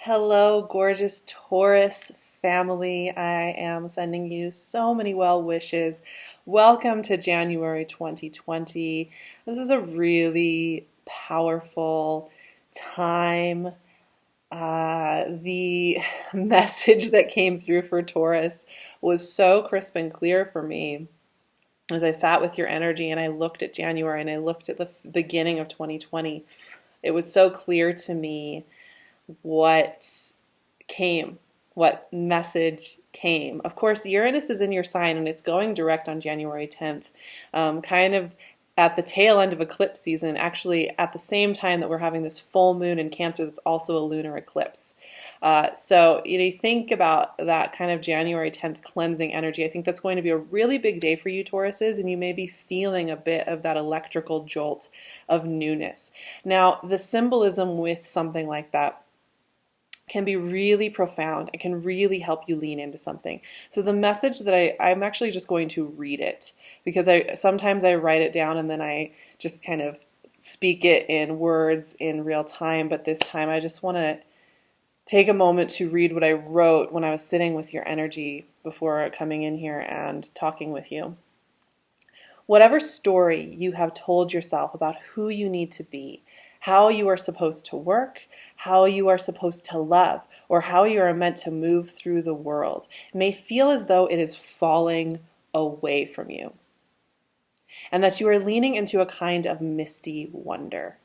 Hello, gorgeous Taurus family. I am sending you so many well wishes. Welcome to January 2020. This is a really powerful time. The message that came through for Taurus was so crisp and clear for me as I sat with your energy and I looked at January and I looked at the beginning of 2020. It was so clear to me what came, what message came. Of course, Uranus is in your sign and it's going direct on January 10th, kind of at the tail end of eclipse season, actually at the same time that we're having this full moon in Cancer that's also a lunar eclipse. So you think about that kind of January 10th cleansing energy. I think that's going to be a really big day for you, Tauruses, and you may be feeling a bit of that electrical jolt of newness. Now, the symbolism with something like that can be really profound. It can really help you lean into something. So the message that I'm actually just going to read it because sometimes I write it down and then I just kind of speak it in words in real time. But this time I just want to take a moment to read what I wrote when I was sitting with your energy before coming in here and talking with you. Whatever story you have told yourself about who you need to be, how you are supposed to work, how you are supposed to love, or how you are meant to move through the world, may feel as though it is falling away from you, and that you are leaning into a kind of misty wonder.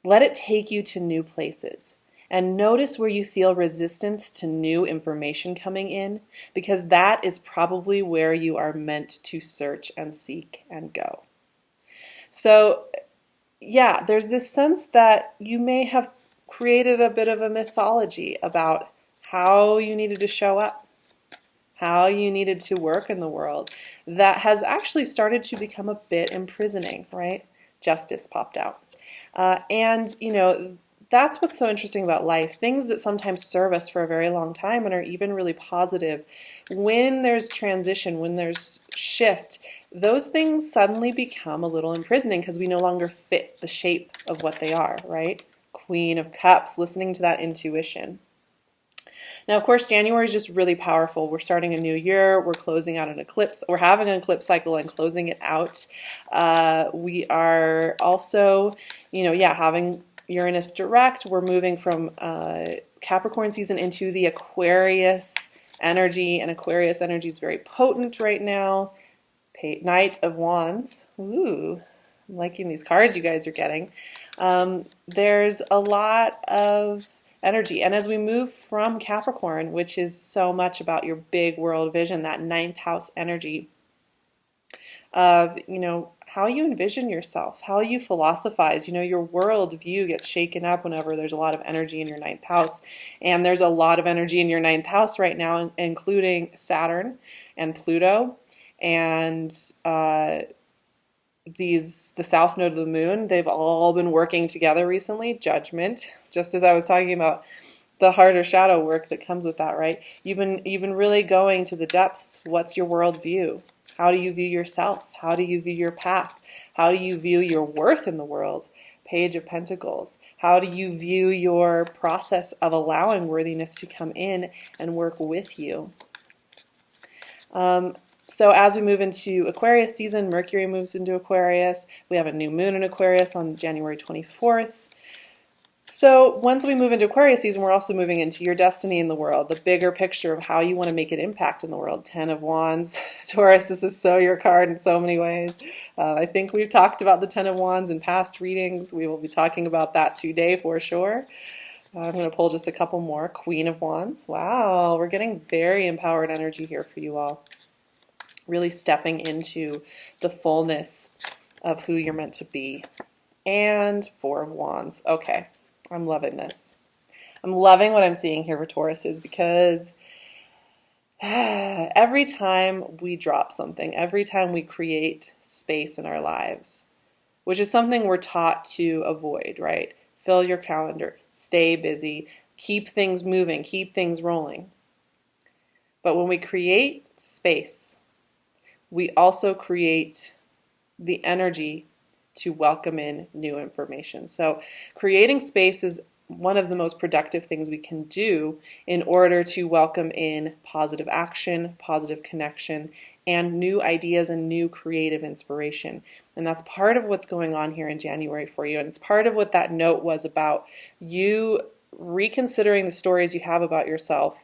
Let it take you to new places, and notice where you feel resistance to new information coming in, because that is probably where you are meant to search and seek and go. So, yeah, there's this sense that you may have created a bit of a mythology about how you needed to show up, how you needed to work in the world, that has actually started to become a bit imprisoning, right? Justice popped out. And, that's what's so interesting about life. Things that sometimes serve us for a very long time and are even really positive. When there's transition, when there's shift, those things suddenly become a little imprisoning because we no longer fit the shape of what they are, right? Queen of Cups, listening to that intuition. Now, of course, January is just really powerful. We're starting a new year. We're closing out an eclipse. We're having an eclipse cycle and closing it out. We are also, having Uranus direct. We're moving from Capricorn season into the Aquarius energy, and Aquarius energy is very potent right now. Knight of Wands. Ooh, I'm liking these cards you guys are getting. There's a lot of energy, and as we move from Capricorn, which is so much about your big world vision, that ninth house energy of, how you envision yourself, how you philosophize. Your world view gets shaken up whenever there's a lot of energy in your ninth house. And there's a lot of energy in your ninth house right now, including Saturn and Pluto and the south node of the moon. They've all been working together recently. Judgment, just as I was talking about the harder shadow work that comes with that, right? You've been really going to the depths. What's your world view? How do you view yourself? How do you view your path? How do you view your worth in the world? Page of Pentacles. How do you view your process of allowing worthiness to come in and work with you? So as we move into Aquarius season, Mercury moves into Aquarius. We have a new moon in Aquarius on January 24th. So once we move into Aquarius season, we're also moving into your destiny in the world, the bigger picture of how you want to make an impact in the world. 10 of Wands. Taurus, this is so your card in so many ways. I think we've talked about the 10 of Wands in past readings. We will be talking about that today for sure. I'm going to pull just a couple more. Queen of Wands. Wow, we're getting very empowered energy here for you all. Really stepping into the fullness of who you're meant to be. And Four of Wands. Okay. I'm loving this. I'm loving what I'm seeing here for Tauruses because every time we drop something, every time we create space in our lives, which is something we're taught to avoid, right? Fill your calendar, stay busy, keep things moving, keep things rolling. But when we create space, we also create the energy to welcome in new information. So creating space is one of the most productive things we can do in order to welcome in positive action, positive connection, and new ideas and new creative inspiration. And that's part of what's going on here in January for you. And it's part of what that note was about. You reconsidering the stories you have about yourself,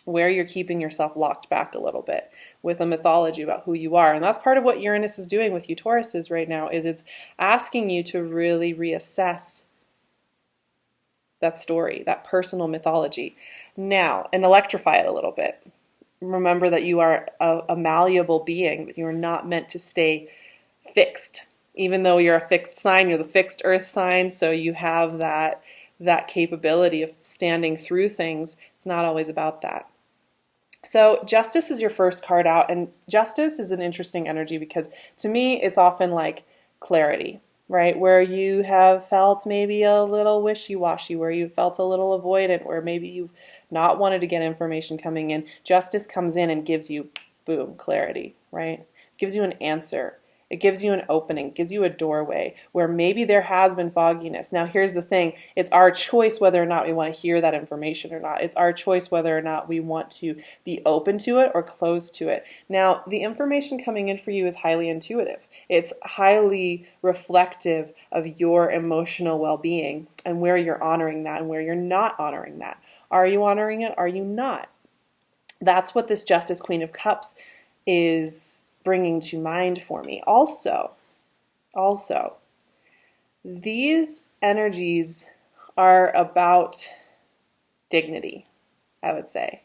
where you're keeping yourself locked back a little bit with a mythology about who you are. And that's part of what Uranus is doing with you Tauruses right now, is it's asking you to really reassess that story, that personal mythology now, and electrify it a little bit. Remember that you are a malleable being, that you're not meant to stay fixed. Even though you're a fixed sign, you're the fixed earth sign, so you have that capability of standing through things. It's not always about that. So Justice is your first card out, and Justice is an interesting energy because to me it's often like clarity, right? Where you have felt maybe a little wishy-washy, where you felt a little avoidant, where maybe you've not wanted to get information coming in. Justice comes in and gives you, boom, clarity, right? Gives you an answer. It gives you an opening, gives you a doorway where maybe there has been fogginess. Now, here's the thing. It's our choice whether or not we want to hear that information or not. It's our choice whether or not we want to be open to it or closed to it. Now, the information coming in for you is highly intuitive. It's highly reflective of your emotional well-being and where you're honoring that and where you're not honoring that. Are you honoring it? Are you not? That's what this Justice Queen of Cups is bringing to mind for me. Also, these energies are about dignity, I would say,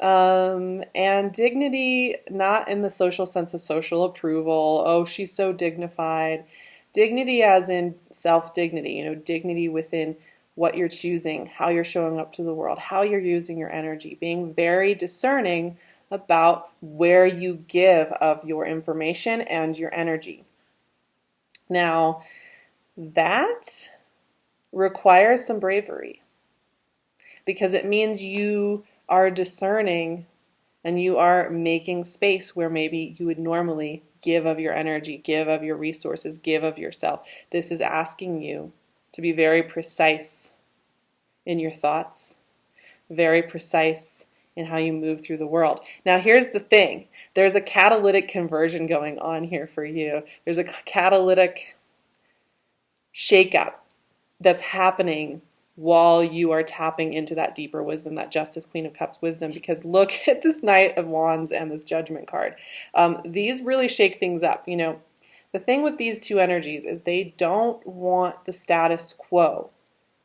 and dignity not in the social sense of social approval. Oh, she's so dignified. Dignity as in self-dignity, dignity within what you're choosing, how you're showing up to the world, how you're using your energy, being very discerning about where you give of your information and your energy. Now, that requires some bravery because it means you are discerning and you are making space where maybe you would normally give of your energy, give of your resources, give of yourself. This is asking you to be very precise in your thoughts, very precise in how you move through the world. Now, here's the thing. There's a catalytic conversion going on here for you. There's a catalytic shakeup that's happening while you are tapping into that deeper wisdom, that Justice Queen of Cups wisdom, because look at this Knight of Wands and this Judgment card. These really shake things up. The thing with these two energies is they don't want the status quo.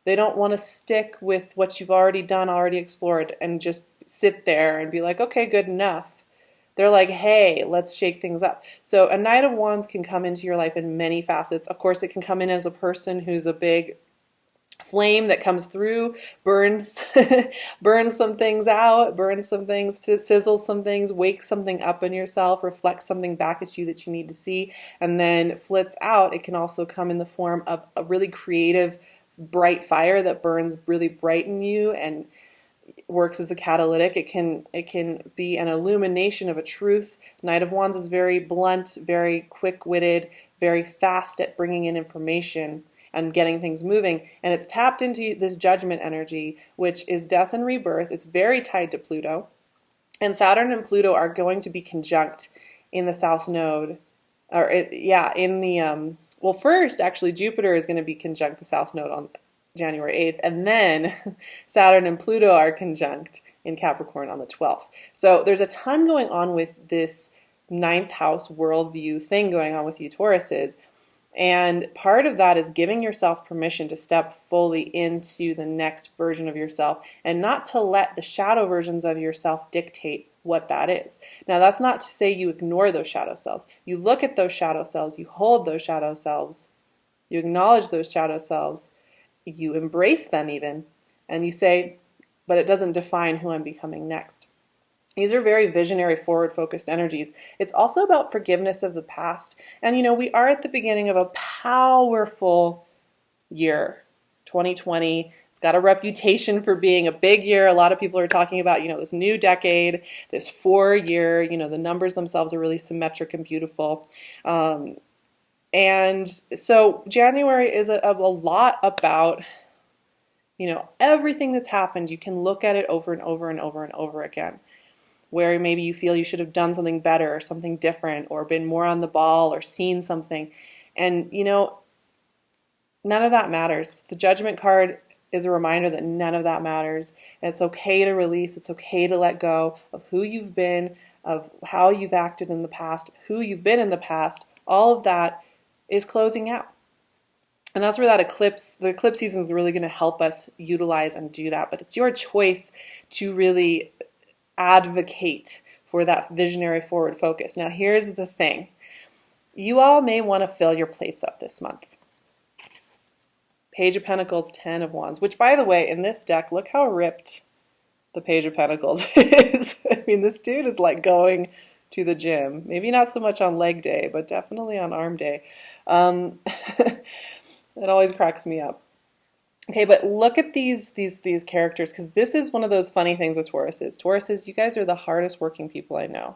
They don't want to stick with what you've already done, already explored, and just sit there and be like, okay, good enough. They're like, hey, let's shake things up. So a Knight of Wands can come into your life in many facets. Of course, it can come in as a person who's a big flame that comes through, burns burns some things out, burns some things, sizzles some things, wakes something up in yourself, reflects something back at you that you need to see, and then flits out. It can also come in the form of a really creative, bright fire that burns really bright in you and works as a catalytic. It can be an illumination of a truth. Knight of Wands is very blunt, very quick-witted, very fast at bringing in information and getting things moving. And it's tapped into this Judgment energy, which is death and rebirth. It's very tied to Pluto. And Saturn and Pluto are going to be conjunct in the South Node. First, actually, Jupiter is going to be conjunct the South Node on January 8th, and then Saturn and Pluto are conjunct in Capricorn on the 12th. So there's a ton going on with this ninth house worldview thing going on with you Tauruses, and part of that is giving yourself permission to step fully into the next version of yourself and not to let the shadow versions of yourself dictate what that is. Now, that's not to say you ignore those shadow selves. You look at those shadow selves, you hold those shadow selves, you acknowledge those shadow selves, you embrace them even, and you say, but it doesn't define who I'm becoming next. These are very visionary, forward-focused energies. It's also about forgiveness of the past. And we are at the beginning of a powerful year, 2020. It's got a reputation for being a big year. A lot of people are talking about, this new decade, this 4-year, the numbers themselves are really symmetric and beautiful. And so January is a lot about everything that's happened, you can look at it over and over and over and over again, where maybe you feel you should have done something better or something different or been more on the ball or seen something. And, none of that matters. The Judgment card is a reminder that none of that matters. And it's okay to release. It's okay to let go of who you've been, of how you've acted in the past, of who you've been in the past. All of that is closing out. And that's where the eclipse season is really going to help us utilize and do that. But it's your choice to really advocate for that visionary forward focus. Now, here's the thing. You all may want to fill your plates up this month. Page of Pentacles, 10 of Wands, which, by the way, in this deck, look how ripped the Page of Pentacles is. I mean, this dude is like going to the gym. Maybe not so much on leg day, but definitely on arm day. It always cracks me up. Okay, but look at these characters, because this is one of those funny things with Tauruses. Tauruses, you guys are the hardest working people I know.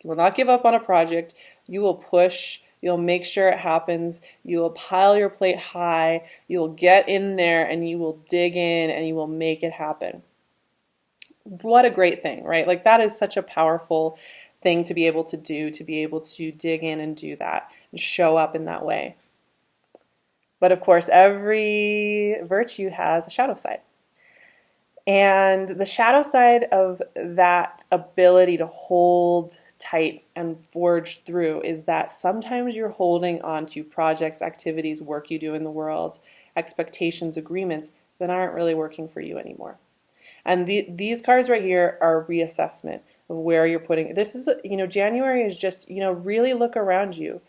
You will not give up on a project. You will push. You'll make sure it happens. You will pile your plate high. You will get in there and you will dig in and you will make it happen. What a great thing, right? Like, that is such a powerful thing to be able to do, to be able to dig in and do that and show up in that way. But of course, every virtue has a shadow side. And the shadow side of that ability to hold tight and forge through is that sometimes you're holding on to projects, activities, work you do in the world, expectations, agreements that aren't really working for you anymore. And these cards right here are a reassessment of where you're putting it. This is, January is just, really look around you.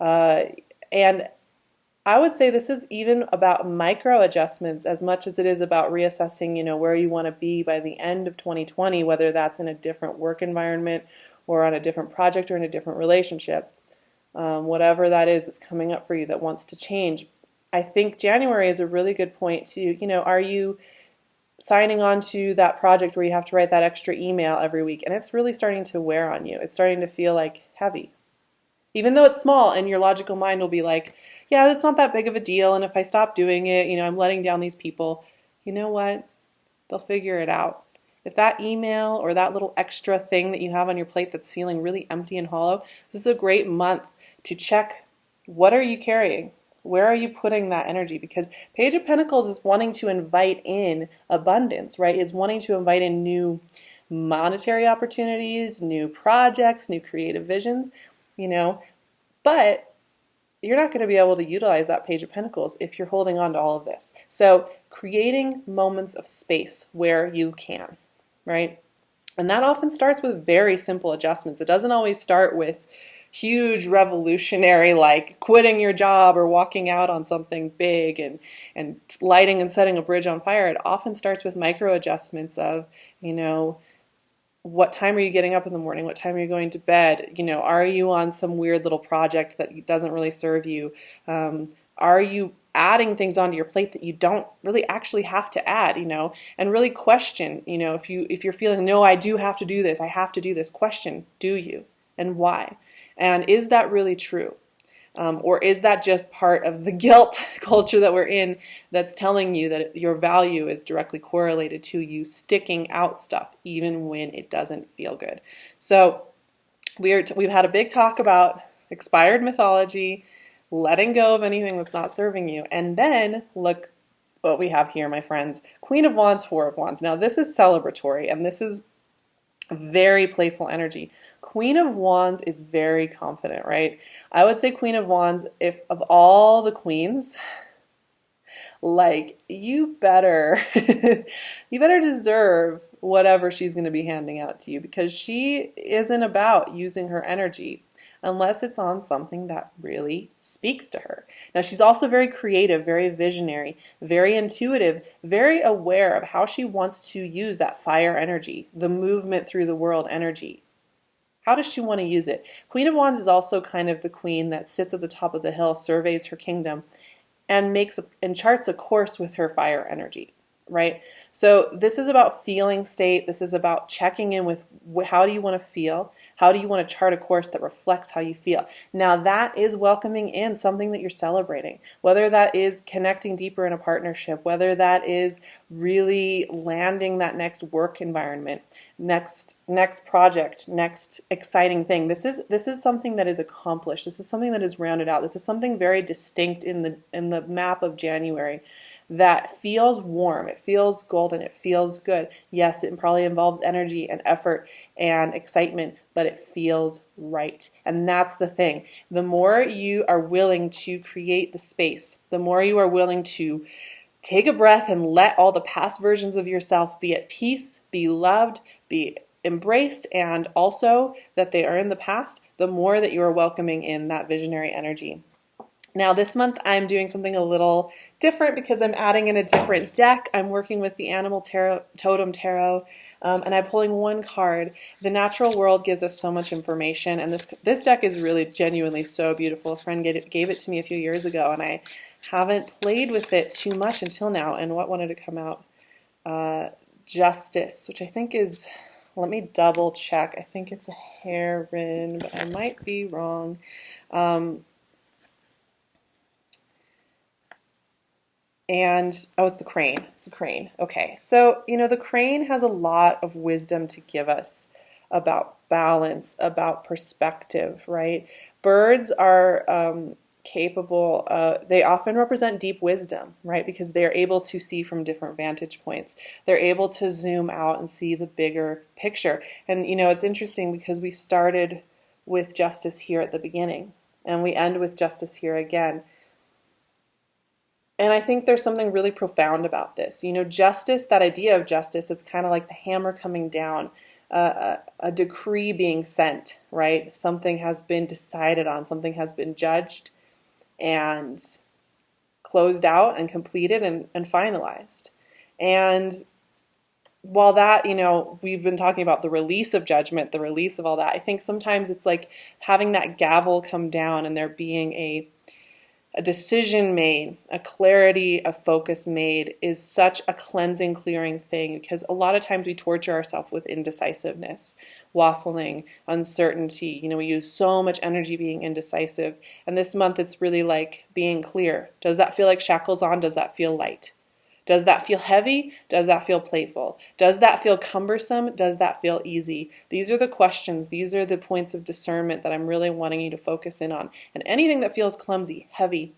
And I would say this is even about micro adjustments as much as it is about reassessing, where you want to be by the end of 2020, whether that's in a different work environment or on a different project or in a different relationship. Whatever that is that's coming up for you that wants to change. I think January is a really good point to, are you signing on to that project where you have to write that extra email every week and it's really starting to wear on you? It's starting to feel like heavy. Even though it's small, and your logical mind will be like, yeah, it's not that big of a deal, and if I stop doing it, I'm letting down these people. You know what? They'll figure it out. If that email or that little extra thing that you have on your plate that's feeling really empty and hollow, this is a great month to check, what are you carrying? Where are you putting that energy? Because Page of Pentacles is wanting to invite in abundance, right? It's wanting to invite in new monetary opportunities, new projects, new creative visions. But you're not going to be able to utilize that Page of Pentacles if you're holding on to all of this. So creating moments of space where you can, right? And that often starts with very simple adjustments. It doesn't always start with huge revolutionary, like quitting your job or walking out on something big and lighting and setting a bridge on fire. It often starts with micro adjustments of, what time are you getting up in the morning? What time are you going to bed? Are you on some weird little project that doesn't really serve you? Are you adding things onto your plate that you don't really actually have to add, and really question, if you're feeling, no, I do have to do this. I have to do this. Question, do you? And why? And is that really true? Or is that just part of the guilt culture that we're in that's telling you that your value is directly correlated to you sticking out stuff even when it doesn't feel good? So we've had a big talk about expired mythology, letting go of anything that's not serving you. And then look what we have here, my friends. Queen of Wands, Four of Wands. Now this is celebratory and this is very playful energy. Queen of Wands is very confident, right? I would say Queen of Wands, if of all the queens, like you better deserve whatever she's going to be handing out to you, because she isn't about using her energy unless it's on something that really speaks to her. Now, she's also very creative, very visionary, very intuitive, very aware of how she wants to use that fire energy, the movement through the world energy. How does she want to use it? Queen of Wands is also kind of the queen that sits at the top of the hill, surveys her kingdom, and charts a course with her fire energy, right? So this is about feeling state. This is about checking in with how do you want to feel, How do you want to chart a course that reflects how you feel? Now that is welcoming in something that you're celebrating, whether that is connecting deeper in a partnership, whether that is really landing that next work environment, next project, next exciting thing. This is something that is accomplished. This is something that is rounded out. This is something very distinct in the map of January that feels warm, it feels golden, it feels good. Yes, it probably involves energy and effort and excitement, but it feels right. And that's the thing. The more you are willing to create the space, the more you are willing to take a breath and let all the past versions of yourself be at peace, be loved, be embraced, and also that they are in the past, the more that you are welcoming in that visionary energy. Now this month I'm doing something a little different because I'm adding in a different deck. I'm working with the Animal Totem Tarot, and I'm pulling one card. The natural world gives us so much information, and this deck is really genuinely so beautiful. A friend gave it to me a few years ago, and I haven't played with it too much until now. And what wanted to come out? Justice, which I think is, let me double check. I think it's a heron, but I might be wrong. And, oh, it's the crane. It's the crane. Okay, so, the crane has a lot of wisdom to give us about balance, about perspective, right? Birds are capable, they often represent deep wisdom, right? Because they're able to see from different vantage points. They're able to zoom out and see the bigger picture. And, it's interesting because we started with justice here at the beginning, and we end with justice here again. And I think there's something really profound about this. Justice, that idea of justice, it's kind of like the hammer coming down, a decree being sent, right? Something has been decided on, something has been judged and closed out and completed and finalized. And while that, we've been talking about the release of judgment, the release of all that, I think sometimes it's like having that gavel come down and there being a decision made, a clarity, a focus made is such a cleansing, clearing thing, because a lot of times we torture ourselves with indecisiveness, waffling, uncertainty. We use so much energy being indecisive. And this month it's really like being clear. Does that feel like shackles on? Does that feel light? Does that feel heavy? Does that feel playful? Does that feel cumbersome? Does that feel easy? These are the questions. These are the points of discernment that I'm really wanting you to focus in on. And anything that feels clumsy, heavy,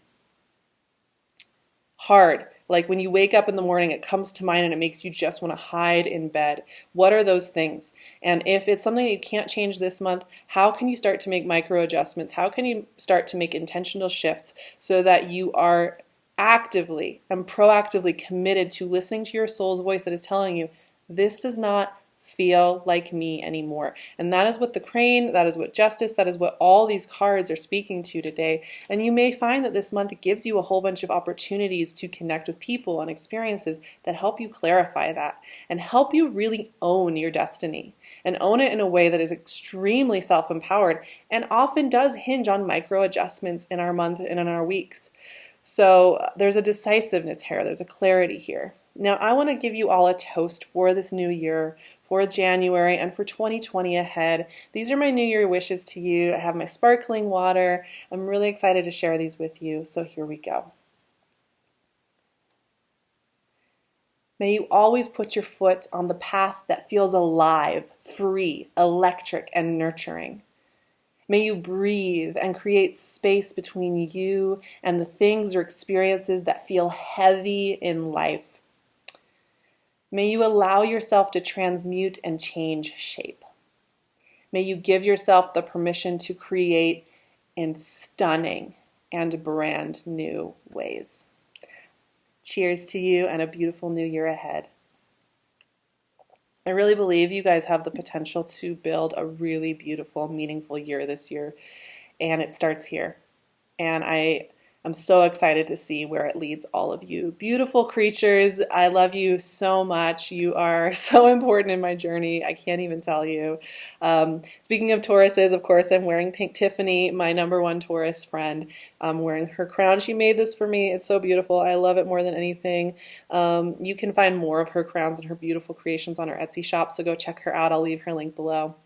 hard, like when you wake up in the morning, it comes to mind and it makes you just want to hide in bed. What are those things? And if it's something that you can't change this month, how can you start to make micro adjustments? How can you start to make intentional shifts so that you are actively and proactively committed to listening to your soul's voice that is telling you, this does not feel like me anymore? And that is what the crane, that is what justice, that is what all these cards are speaking to today. And you may find that this month gives you a whole bunch of opportunities to connect with people and experiences that help you clarify that and help you really own your destiny and own it in a way that is extremely self-empowered and often does hinge on micro adjustments in our month and in our weeks. So there's a decisiveness here, there's a clarity here. Now I want to give you all a toast for this new year, for January, and for 2020 ahead. These are my New Year wishes to you. I have my sparkling water. I'm really excited to share these with you, so here we go. May you always put your foot on the path that feels alive, free, electric, and nurturing. May you breathe and create space between you and the things or experiences that feel heavy in life. May you allow yourself to transmute and change shape. May you give yourself the permission to create in stunning and brand new ways. Cheers to you and a beautiful new year ahead. I really believe you guys have the potential to build a really beautiful, meaningful year this year, and it starts here. And I'm so excited to see where it leads all of you. Beautiful creatures, I love you so much. You are so important in my journey. I can't even tell you. Speaking of Tauruses, of course, I'm wearing Pink Tiffany, my #1 Taurus friend. I'm wearing her crown. She made this for me. It's so beautiful. I love it more than anything. You can find more of her crowns and her beautiful creations on her Etsy shop, so go check her out. I'll leave her link below.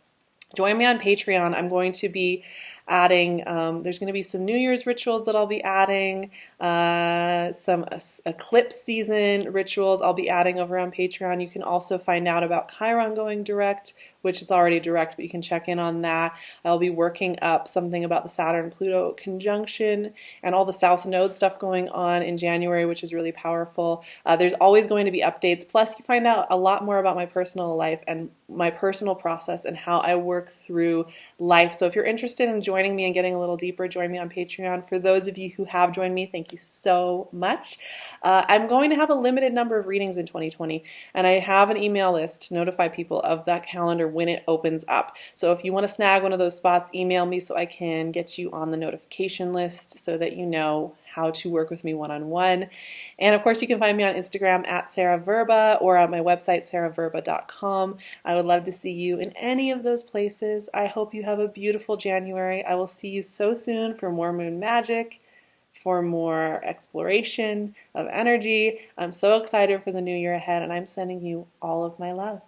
Join me on Patreon. I'm going to be adding, there's going to be some New Year's rituals that I'll be adding, some eclipse season rituals I'll be adding over on Patreon. You can also find out about Chiron going direct, which it's already direct, but you can check in on that. I'll be working up something about the Saturn-Pluto conjunction and all the South Node stuff going on in January, which is really powerful. There's always going to be updates. Plus, you find out a lot more about my personal life and my personal process and how I work through life. So if you're interested in joining me and getting a little deeper, join me on Patreon. For those of you who have joined me, thank you so much. I'm going to have a limited number of readings in 2020, and I have an email list to notify people of that calendar when it opens up. So if you want to snag one of those spots, email me so I can get you on the notification list so that you know how to work with me one-on-one. And of course, you can find me on Instagram at SarahVerba or on my website, sarahverba.com. I would love to see you in any of those places. I hope you have a beautiful January. I will see you so soon for more moon magic, for more exploration of energy. I'm so excited for the new year ahead, and I'm sending you all of my love.